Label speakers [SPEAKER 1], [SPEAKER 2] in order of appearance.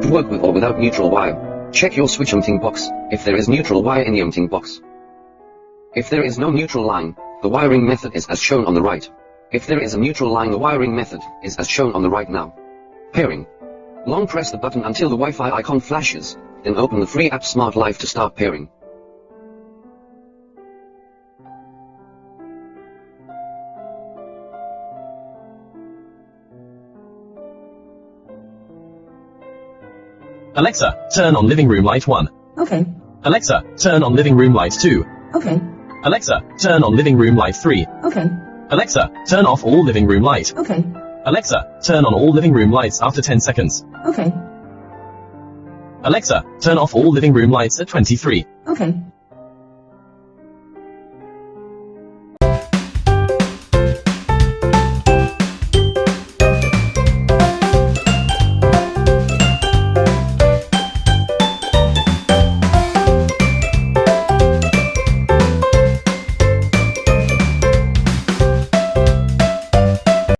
[SPEAKER 1] To work with or without neutral wire, check your switch emptying box, if there is neutral wire in the emptying box. If there is no neutral line, the wiring method is as shown on the right. If there is a neutral line, the wiring method is as shown on the right now. Pairing. Long press the button until the Wi-Fi icon flashes, then open the free app Smart Life to start pairing.
[SPEAKER 2] Alexa, turn on living room light 1.
[SPEAKER 3] Okay.
[SPEAKER 2] Alexa, turn on living room light 2.
[SPEAKER 3] Okay.
[SPEAKER 2] Alexa, turn on living room light 3.
[SPEAKER 3] Okay.
[SPEAKER 2] Alexa, turn off all living room light.
[SPEAKER 3] Okay.
[SPEAKER 2] Alexa, turn on all living room lights after 10 seconds.
[SPEAKER 3] Okay.
[SPEAKER 2] Alexa, turn off all living room lights at 23.
[SPEAKER 3] Okay.